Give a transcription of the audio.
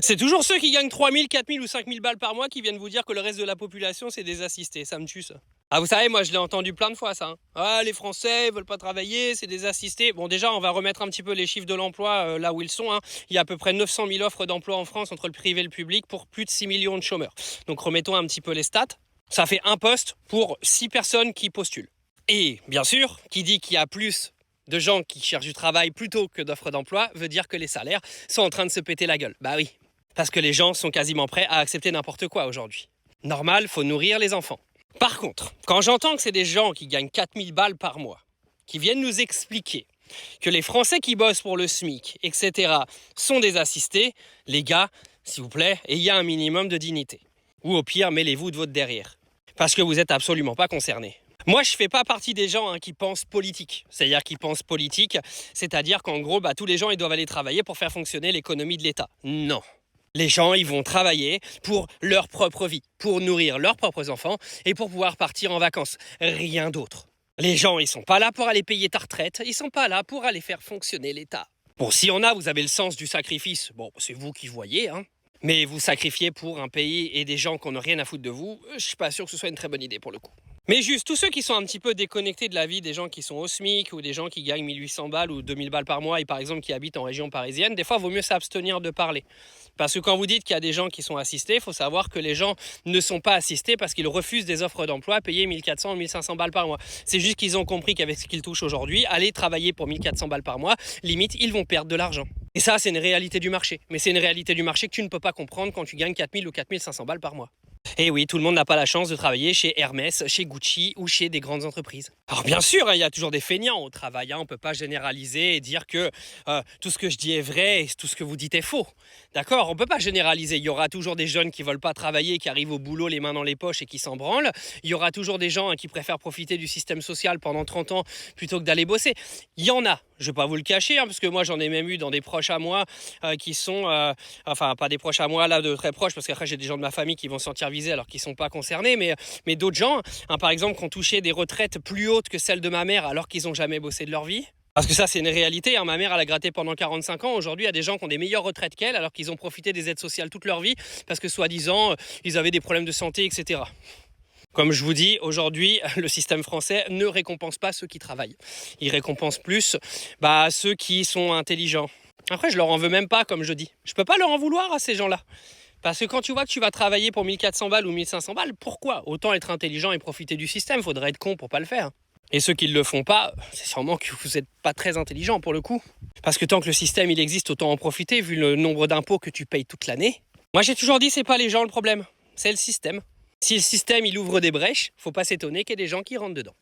C'est toujours ceux qui gagnent 3 000, 4 000 ou 5 000 balles par mois qui viennent vous dire que le reste de la population, c'est des assistés. Ça me tue, ça. Ah, vous savez, moi, je l'ai entendu plein de fois, ça. Hein. Ah, les Français, ils veulent pas travailler, c'est des assistés. Bon, déjà, on va remettre un petit peu les chiffres de l'emploi là où ils sont. Hein. Il y a à peu près 900 000 offres d'emploi en France entre le privé et le public pour plus de 6 millions de chômeurs. Donc, remettons un petit peu les stats. Ça fait un poste pour 6 personnes qui postulent. Et, bien sûr, qui dit qu'il y a plus de gens qui cherchent du travail plutôt que d'offres d'emploi veut dire que les salaires sont en train de se péter la gueule. Bah oui, parce que les gens sont quasiment prêts à accepter n'importe quoi aujourd'hui. Normal, faut nourrir les enfants. Par contre, quand j'entends que c'est des gens qui gagnent 4 000 balles par mois, qui viennent nous expliquer que les Français qui bossent pour le SMIC, etc., sont des assistés, les gars, s'il vous plaît, ayez un minimum de dignité. Ou au pire, mêlez-vous de votre derrière. Parce que vous n'êtes absolument pas concernés. Moi, je ne fais pas partie des gens qui pensent politique. C'est-à-dire qui pensent politique, c'est-à-dire qu'en gros, tous les gens ils doivent aller travailler pour faire fonctionner l'économie de l'État. Non. Les gens, ils vont travailler pour leur propre vie, pour nourrir leurs propres enfants et pour pouvoir partir en vacances. Rien d'autre. Les gens, ils sont pas là pour aller payer ta retraite, ils sont pas là pour aller faire fonctionner l'État. Bon, si on a, vous avez le sens du sacrifice, bon, c'est vous qui voyez, hein. Mais vous sacrifiez pour un pays et des gens qui n'ont rien à foutre de vous, je suis pas sûr que ce soit une très bonne idée pour le coup. Mais juste, tous ceux qui sont un petit peu déconnectés de la vie des gens qui sont au SMIC ou des gens qui gagnent 1800 balles ou 2000 balles par mois et par exemple qui habitent en région parisienne, des fois, il vaut mieux s'abstenir de parler. Parce que quand vous dites qu'il y a des gens qui sont assistés, il faut savoir que les gens ne sont pas assistés parce qu'ils refusent des offres d'emploi payées 1400 ou 1500 balles par mois. C'est juste qu'ils ont compris qu'avec ce qu'ils touchent aujourd'hui, aller travailler pour 1400 balles par mois, limite, ils vont perdre de l'argent. Et ça, c'est une réalité du marché. Mais c'est une réalité du marché que tu ne peux pas comprendre quand tu gagnes 4000 ou 4500 balles par mois. Et oui, tout le monde n'a pas la chance de travailler chez Hermès, chez Gucci ou chez des grandes entreprises. Alors bien sûr, il y a toujours des feignants au travail, on ne peut pas généraliser et dire que tout ce que je dis est vrai et tout ce que vous dites est faux. D'accord, on ne peut pas généraliser, il y aura toujours des jeunes qui ne veulent pas travailler, qui arrivent au boulot les mains dans les poches et qui s'en branlent. Il y aura toujours des gens qui préfèrent profiter du système social pendant 30 ans plutôt que d'aller bosser. Il y en a, je ne vais pas vous le cacher, parce que moi j'en ai même eu dans des proches à moi qui sont, enfin pas des proches à moi là de très proches, parce qu'après j'ai des gens de ma famille qui vont se sentir visés alors qu'ils ne sont pas concernés, mais d'autres gens, par exemple, qui ont touché des retraites plus hautes que celles de ma mère alors qu'ils n'ont jamais bossé de leur vie. Parce que ça, c'est une réalité. Ma mère, elle a gratté pendant 45 ans. Aujourd'hui, il y a des gens qui ont des meilleures retraites qu'elle alors qu'ils ont profité des aides sociales toute leur vie parce que, soi-disant, ils avaient des problèmes de santé, etc. Comme je vous dis, aujourd'hui, le système français ne récompense pas ceux qui travaillent. Il récompense plus ceux qui sont intelligents. Après, je leur en veux même pas, comme je dis. Je peux pas leur en vouloir à ces gens-là. Parce que quand tu vois que tu vas travailler pour 1400 balles ou 1500 balles, pourquoi? Autant être intelligent et profiter du système, faudrait être con pour pas le faire. Et ceux qui ne le font pas, c'est sûrement que vous n'êtes pas très intelligent pour le coup. Parce que tant que le système il existe, autant en profiter vu le nombre d'impôts que tu payes toute l'année. Moi j'ai toujours dit c'est pas les gens le problème, c'est le système. Si le système il ouvre des brèches, faut pas s'étonner qu'il y ait des gens qui rentrent dedans.